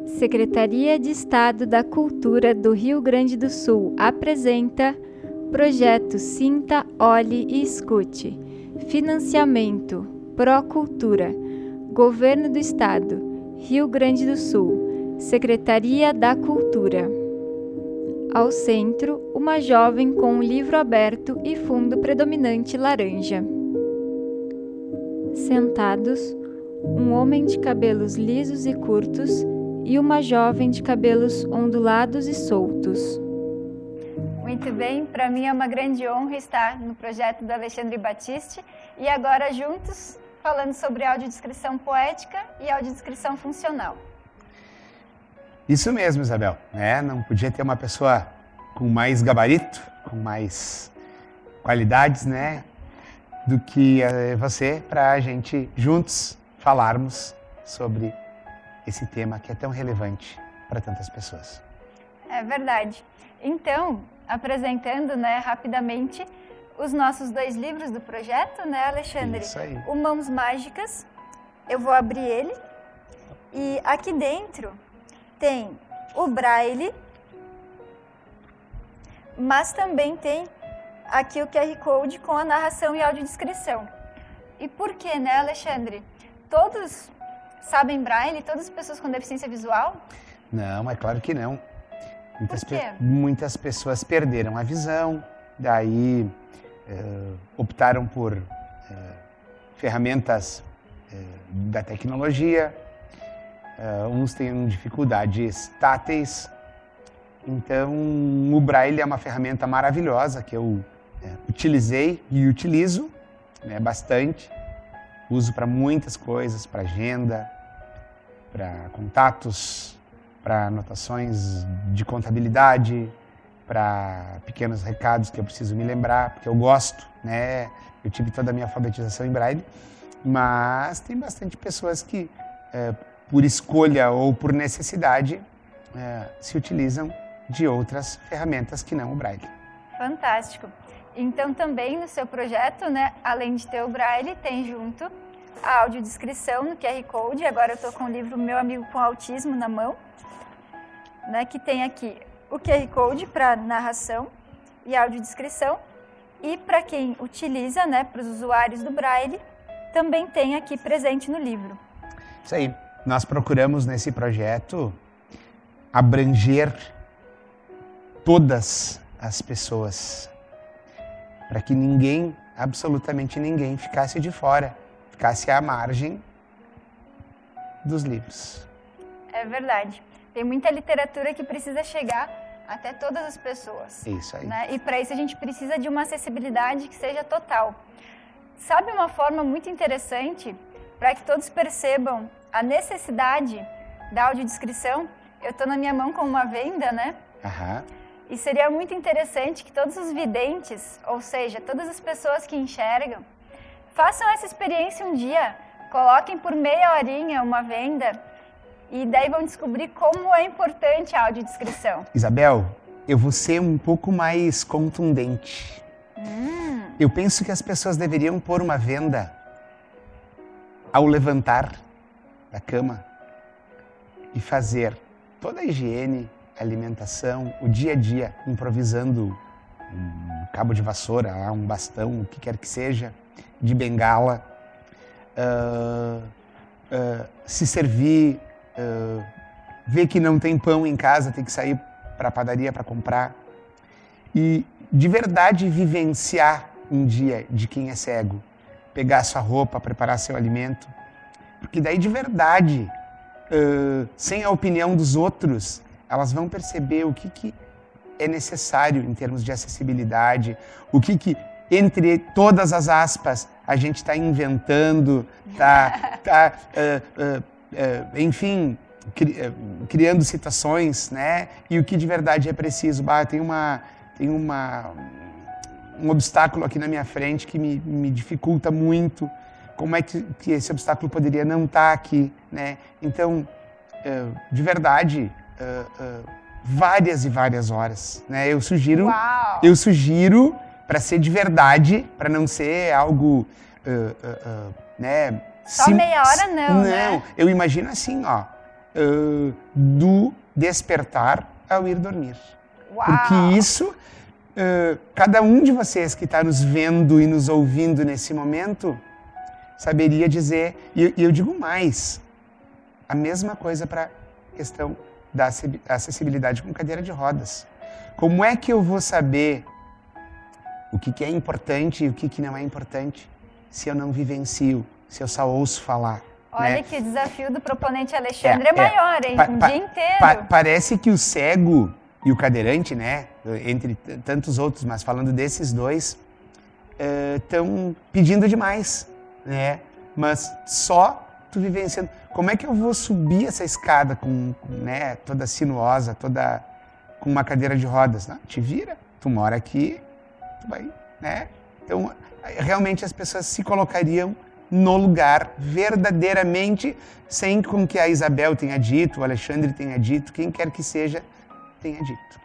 Secretaria de Estado da Cultura do Rio Grande do Sul apresenta Projeto Sinta, Olhe e Escute. Financiamento Procultura, Governo do Estado, Rio Grande do Sul, Secretaria da Cultura. Ao centro, uma jovem com um livro aberto e fundo predominante laranja. Sentados, um homem de cabelos lisos e curtos e uma jovem de cabelos ondulados e soltos. Muito bem, para mim é uma grande honra estar no projeto do Alexandre Batiste e agora juntos falando sobre audiodescrição poética e audiodescrição funcional. Isso mesmo, Isabel. Não podia ter uma pessoa com mais gabarito, com mais qualidades, do que você, para a gente juntos falarmos sobre esse tema que é tão relevante para tantas pessoas. É verdade. Então, apresentando rapidamente os nossos 2 livros do projeto, Alexandre? Isso aí. O Mãos Mágicas, eu vou abrir ele, e aqui dentro tem o Braille, mas também tem aqui o QR Code com a narração e audiodescrição. E por que, Alexandre? Todos sabem Braille? Todas as pessoas com deficiência visual? Não, é claro que não. Por quê? Muitas pessoas perderam a visão, daí optaram por ferramentas da tecnologia, uns têm dificuldades táteis. Então, o Braille é uma ferramenta maravilhosa que eu utilizei e utilizo bastante. Uso para muitas coisas, para agenda, para contatos, para anotações de contabilidade, para pequenos recados que eu preciso me lembrar, porque eu gosto, Eu tive toda a minha alfabetização em Braille, mas tem bastante pessoas que, por escolha ou por necessidade, se utilizam de outras ferramentas que não o Braille. Fantástico. Então também no seu projeto, além de ter o Braille, tem junto a audiodescrição no QR Code. Agora eu estou com o livro Meu Amigo com Autismo na mão, que tem aqui o QR Code para narração e audiodescrição. E para quem utiliza, para os usuários do Braille, também tem aqui presente no livro. Isso aí. Nós procuramos nesse projeto abranger todas as pessoas, para que ninguém, absolutamente ninguém, ficasse de fora, ficasse à margem dos livros. É verdade. Tem muita literatura que precisa chegar até todas as pessoas. Isso aí. E para isso a gente precisa de uma acessibilidade que seja total. Sabe uma forma muito interessante para que todos percebam a necessidade da audiodescrição? Eu estou na minha mão com uma venda, Aham. E seria muito interessante que todos os videntes, ou seja, todas as pessoas que enxergam, façam essa experiência um dia, coloquem por meia horinha uma venda e daí vão descobrir como é importante a audiodescrição. Isabel, eu vou ser um pouco mais contundente. Eu penso que as pessoas deveriam pôr uma venda ao levantar da cama e fazer toda a higiene, alimentação, o dia a dia, improvisando um cabo de vassoura, um bastão, o que quer que seja, de bengala, se servir, ver que não tem pão em casa, tem que sair para a padaria para comprar e de verdade vivenciar um dia de quem é cego, pegar sua roupa, preparar seu alimento, porque daí de verdade, sem a opinião dos outros, elas vão perceber o que é necessário em termos de acessibilidade, o que entre todas as aspas, a gente está inventando, enfim, criando situações, E o que de verdade é preciso. Tem um obstáculo aqui na minha frente que me dificulta muito. Como é que esse obstáculo poderia não estar aqui, Então, de verdade, várias e várias horas, Eu sugiro, para ser de verdade, para não ser algo, Só meia hora não, Não, eu imagino assim, do despertar ao ir dormir. Uau! Porque isso, cada um de vocês que está nos vendo e nos ouvindo nesse momento, saberia dizer, e eu digo mais, a mesma coisa para a questão da acessibilidade com cadeira de rodas. Como é que eu vou saber o que é importante e o que não é importante se eu não vivencio, se eu só ouço falar? Olha né? que o desafio do proponente Alexandre é maior, hein? Um dia inteiro. Parece que o cego e o cadeirante, né, entre tantos outros, mas falando desses dois, estão pedindo demais, né? Mas só tu vivenciando. Como é que eu vou subir essa escada né, toda sinuosa, toda com uma cadeira de rodas? Não, te vira, tu mora aqui, tu vai, né? Então, realmente as pessoas se colocariam no lugar, verdadeiramente, sem com que a Isabel tenha dito, o Alexandre tenha dito, quem quer que seja, tenha dito.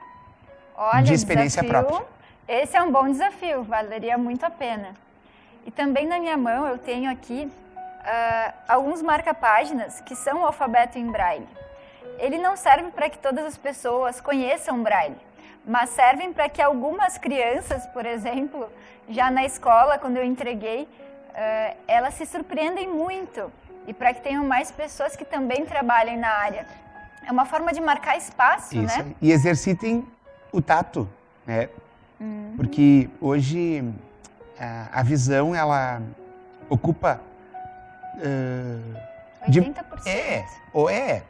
Olha, de experiência própria. Esse é um bom desafio, valeria muito a pena. E também na minha mão eu tenho aqui alguns marca-páginas que são o alfabeto em braille. Ele não serve para que todas as pessoas conheçam braille, mas servem para que algumas crianças, por exemplo, já na escola, quando eu entreguei, elas se surpreendem muito e para que tenham mais pessoas que também trabalhem na área. É uma forma de marcar espaço, isso, né? E exercitem o tato, né? Porque hoje a visão, ela ocupa 80%.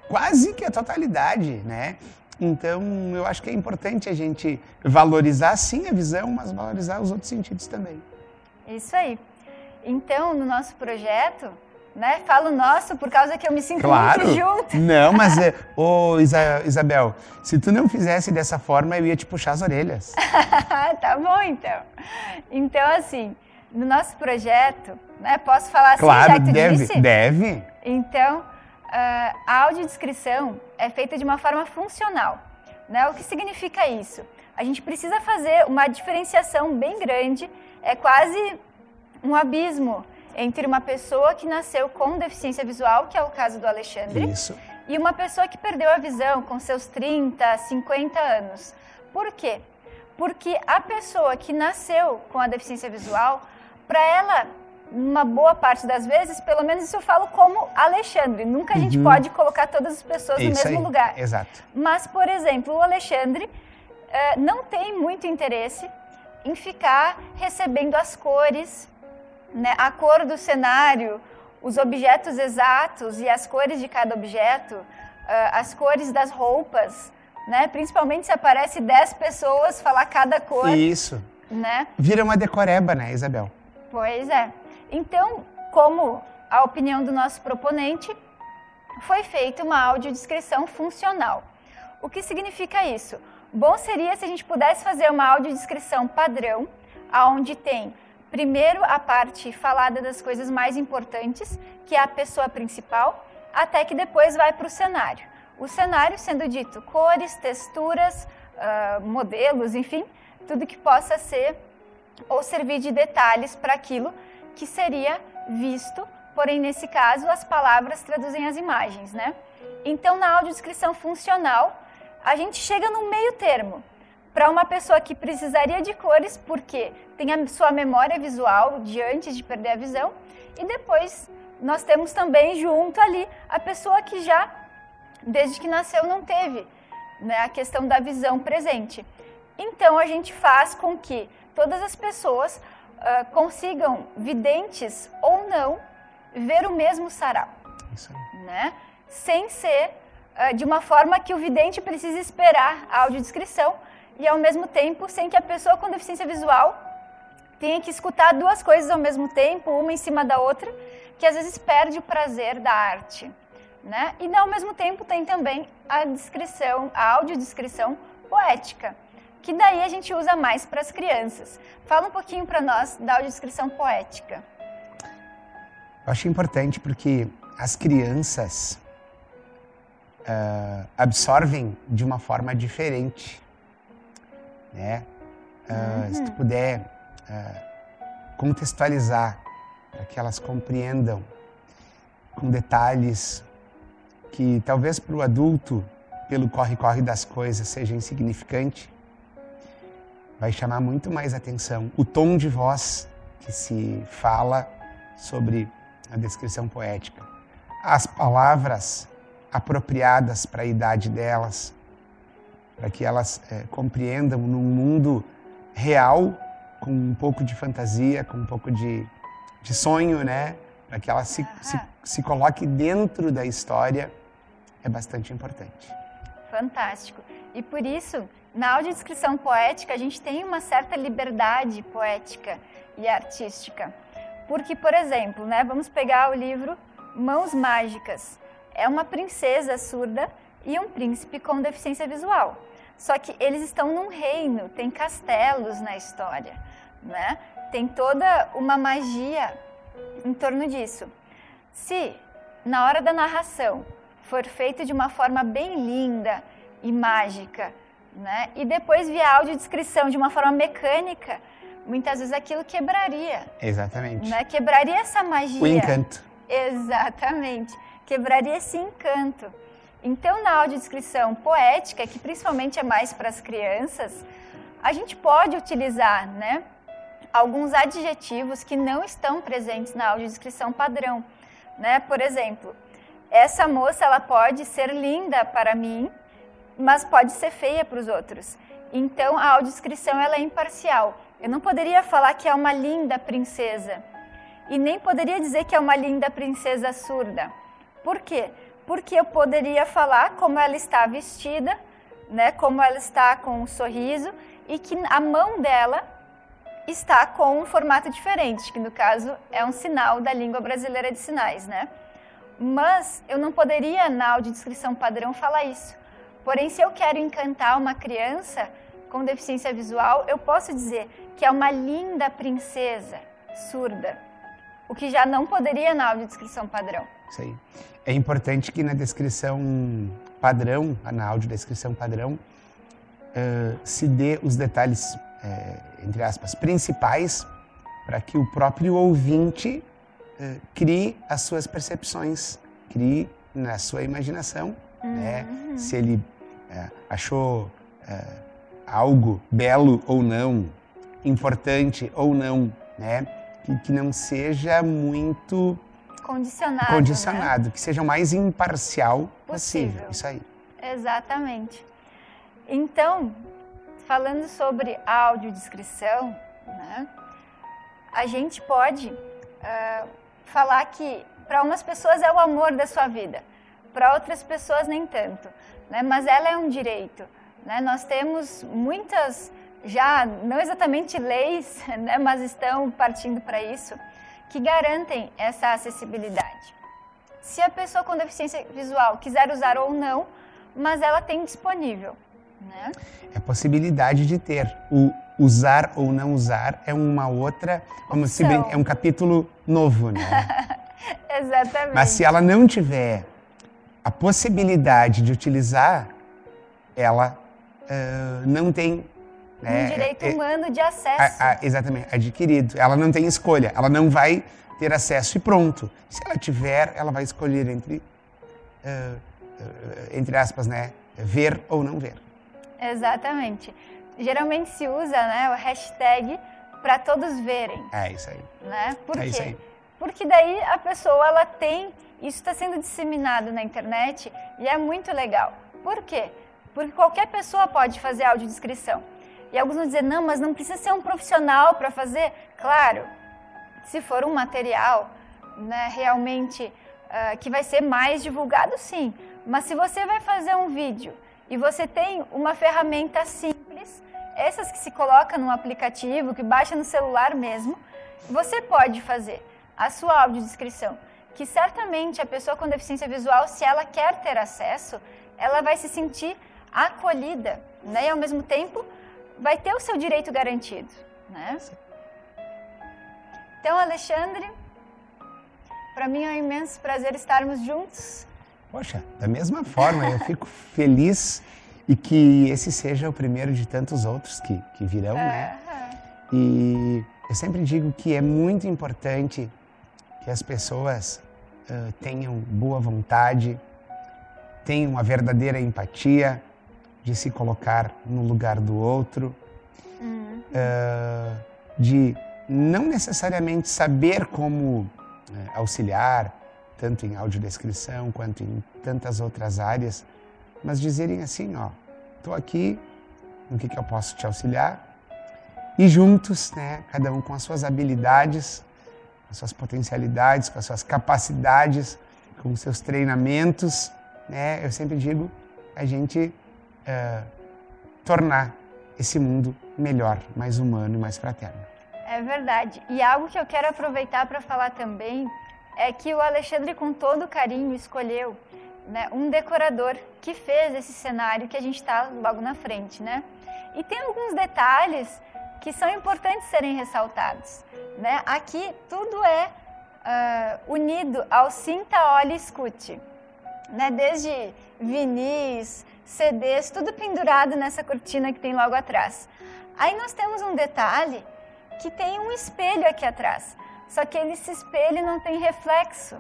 Quase que a totalidade, né? Então, eu acho que é importante a gente valorizar, sim, a visão, mas valorizar os outros sentidos também. Isso aí. Então, no nosso projeto, né? Falo nosso por causa que eu me sinto claro. muito junto. Não, mas, Isabel, se tu não fizesse dessa forma, eu ia te puxar as orelhas. Tá bom, então. Então, assim, no nosso projeto, né? Posso falar assim, claro, já que tu disse? Deve. Então, a audiodescrição é feita de uma forma funcional, né? O que significa isso? A gente precisa fazer uma diferenciação bem grande, é quase um abismo entre uma pessoa que nasceu com deficiência visual, que é o caso do Alexandre, isso. E uma pessoa que perdeu a visão com seus 30, 50 anos. Por quê? Porque a pessoa que nasceu com a deficiência visual, para ela, uma boa parte das vezes, pelo menos isso eu falo como Alexandre, nunca a gente pode colocar todas as pessoas no mesmo lugar. Exato. Mas, por exemplo, o Alexandre não tem muito interesse em ficar recebendo as cores, né, a cor do cenário, os objetos exatos e as cores de cada objeto, as cores das roupas, né? Principalmente se aparece 10 pessoas, falar cada cor. Isso. Né? Vira uma decoreba, né, Isabel? Pois é. Então, como a opinião do nosso proponente, foi feita uma audiodescrição funcional. O que significa isso? Bom seria se a gente pudesse fazer uma audiodescrição padrão, onde tem primeiro a parte falada das coisas mais importantes, que é a pessoa principal, até que depois vai para o cenário. O cenário sendo dito cores, texturas, modelos, enfim, tudo que possa ser ou servir de detalhes para aquilo que seria visto, porém nesse caso as palavras traduzem as imagens, né? Então na audiodescrição funcional, a gente chega num meio termo, para uma pessoa que precisaria de cores, porque tem a sua memória visual de antes de perder a visão, e depois nós temos também junto ali a pessoa que já, desde que nasceu, não teve, né, a questão da visão presente. Então a gente faz com que todas as pessoas consigam, videntes ou não, ver o mesmo sarau. Isso aí. Né? Sem ser de uma forma que o vidente precise esperar a audiodescrição, e ao mesmo tempo sem que a pessoa com deficiência visual tenha que escutar duas coisas ao mesmo tempo, uma em cima da outra, que às vezes perde o prazer da arte, né? E ao mesmo tempo tem também a audiodescrição poética, que daí a gente usa mais para as crianças. Fala um pouquinho para nós da audiodescrição poética. Eu acho importante porque as crianças absorvem de uma forma diferente. Né? Se tu puder contextualizar para que elas compreendam com detalhes que talvez para o adulto, pelo corre-corre das coisas, seja insignificante, vai chamar muito mais atenção o tom de voz que se fala sobre a descrição poética. As palavras apropriadas para a idade delas, para que elas compreendam num mundo real, com um pouco de fantasia, com um pouco de sonho, né? Para que ela se coloque dentro da história, é bastante importante. Fantástico. E por isso, na audiodescrição poética, a gente tem uma certa liberdade poética e artística. Porque, por exemplo, né, vamos pegar o livro Mãos Mágicas. É uma princesa surda e um príncipe com deficiência visual. Só que eles estão num reino, tem castelos na história, né? Tem toda uma magia em torno disso. Se, na hora da narração, for feito de uma forma bem linda e mágica, né? E depois vier a audiodescrição de uma forma mecânica, muitas vezes aquilo quebraria. Exatamente. Né? Quebraria essa magia. O encanto. Exatamente. Quebraria esse encanto. Então, na audiodescrição poética, que principalmente é mais para as crianças, a gente pode utilizar, né, alguns adjetivos que não estão presentes na audiodescrição padrão. Né? Por exemplo, essa moça ela pode ser linda para mim, mas pode ser feia para os outros. Então, a audiodescrição ela é imparcial. Eu não poderia falar que é uma linda princesa e nem poderia dizer que é uma linda princesa surda. Por quê? Porque eu poderia falar como ela está vestida, né, como ela está com um sorriso e que a mão dela está com um formato diferente, que no caso é um sinal da língua brasileira de sinais, né? Mas eu não poderia na audiodescrição padrão falar isso. Porém, se eu quero encantar uma criança com deficiência visual, eu posso dizer que é uma linda princesa surda, o que já não poderia na audiodescrição padrão. Isso aí. É importante que na descrição padrão, na audiodescrição padrão, se dê os detalhes, entre aspas, principais, para que o próprio ouvinte crie as suas percepções, crie na sua imaginação, né? Se ele achou algo belo ou não, importante ou não, né? Que não seja muito condicionado, né? Que seja o mais imparcial possível. Isso aí. Exatamente. Então, falando sobre audiodescrição, né, a gente pode falar que para umas pessoas é o amor da sua vida, para outras pessoas nem tanto, né? Mas ela é um direito, né? Nós temos muitas, já não exatamente leis, né? Mas estão partindo para isso, que garantem essa acessibilidade. Se a pessoa com deficiência visual quiser usar ou não, mas ela tem disponível, né? É a possibilidade de ter. O usar ou não usar é uma outra, vamos se bem, é um capítulo novo, né? Exatamente. Mas se ela não tiver a possibilidade de utilizar, ela não tem... Um direito humano de acesso. Exatamente, adquirido. Ela não tem escolha, ela não vai ter acesso e pronto. Se ela tiver, ela vai escolher entre aspas, né, ver ou não ver. Exatamente. Geralmente se usa, né, o hashtag para todos verem. É isso aí. Né? Por quê? Isso aí. Porque daí a pessoa ela tem, isso está sendo disseminado na internet e é muito legal. Por quê? Porque qualquer pessoa pode fazer audiodescrição. E alguns vão dizer, não, mas não precisa ser um profissional para fazer. Claro, se for um material, né, realmente que vai ser mais divulgado, sim. Mas se você vai fazer um vídeo e você tem uma ferramenta simples, essas que se coloca no aplicativo, que baixa no celular mesmo, você pode fazer a sua audiodescrição, que certamente a pessoa com deficiência visual, se ela quer ter acesso, ela vai se sentir acolhida, né? E ao mesmo tempo vai ter o seu direito garantido, né? Então, Alexandre, para mim é um imenso prazer estarmos juntos. Poxa, da mesma forma, eu fico feliz e que esse seja o primeiro de tantos outros que virão, né? E eu sempre digo que é muito importante que as pessoas tenham boa vontade, tem uma verdadeira empatia de se colocar no lugar do outro, de não necessariamente saber como auxiliar, tanto em audiodescrição quanto em tantas outras áreas, mas dizerem assim, ó, estou aqui, no que eu posso te auxiliar? E juntos, né, cada um com as suas habilidades, com as suas potencialidades, com as suas capacidades, com os seus treinamentos, né, eu sempre digo, a gente tornar esse mundo melhor, mais humano e mais fraterno. É verdade. E algo que eu quero aproveitar para falar também é que o Alexandre, com todo carinho, escolheu, né, um decorador que fez esse cenário que a gente está logo na frente, né? E tem alguns detalhes que são importantes serem ressaltados, né? Aqui tudo é unido ao Sinta, Olhe e Escute, né? Desde vinis, CDs, tudo pendurado nessa cortina que tem logo atrás. Aí nós temos um detalhe que tem um espelho aqui atrás, só que esse espelho não tem reflexo,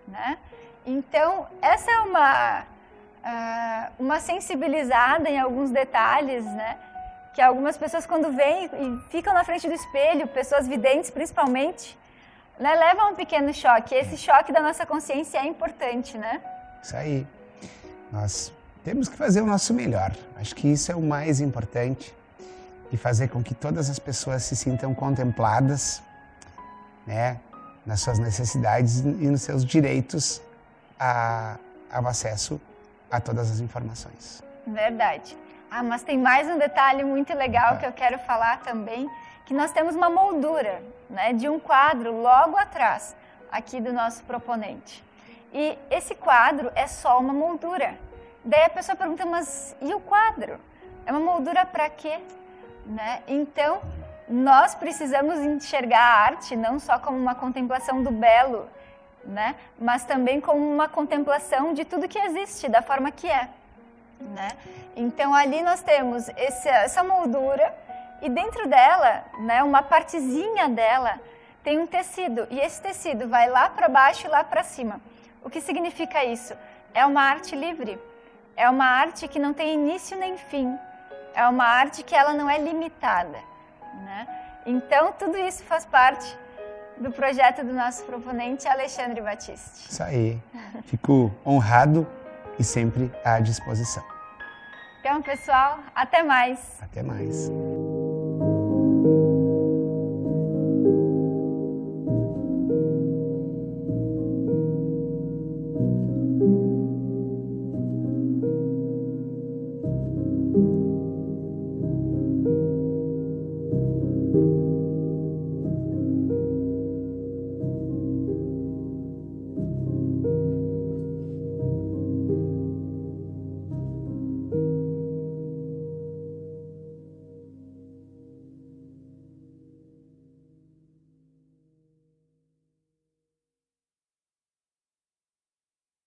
né? Então, essa é uma sensibilizada em alguns detalhes, né? Que algumas pessoas, quando vêm e ficam na frente do espelho, pessoas videntes principalmente, né, levam um pequeno choque. Esse choque da nossa consciência é importante, né? Isso aí. Nós temos que fazer o nosso melhor. Acho que isso é o mais importante, de fazer com que todas as pessoas se sintam contempladas, né, nas suas necessidades e nos seus direitos ao acesso a todas as informações. Verdade. Mas tem mais um detalhe muito legal que eu quero falar também, que nós temos uma moldura, né, de um quadro logo atrás, aqui do nosso proponente. E esse quadro é só uma moldura. Daí a pessoa pergunta, mas e o quadro? É uma moldura para quê? Né? Então, nós precisamos enxergar a arte não só como uma contemplação do belo, né? Mas também como uma contemplação de tudo que existe, da forma que é. Né? Então, ali nós temos essa moldura e dentro dela, né, uma partezinha dela, tem um tecido. E esse tecido vai lá para baixo e lá para cima. O que significa isso? É uma arte livre. É uma arte que não tem início nem fim. É uma arte que ela não é limitada, né? Então, tudo isso faz parte do projeto do nosso proponente, Alexandre Batiste. Isso aí. Fico honrado e sempre à disposição. Então, pessoal, até mais. Até mais.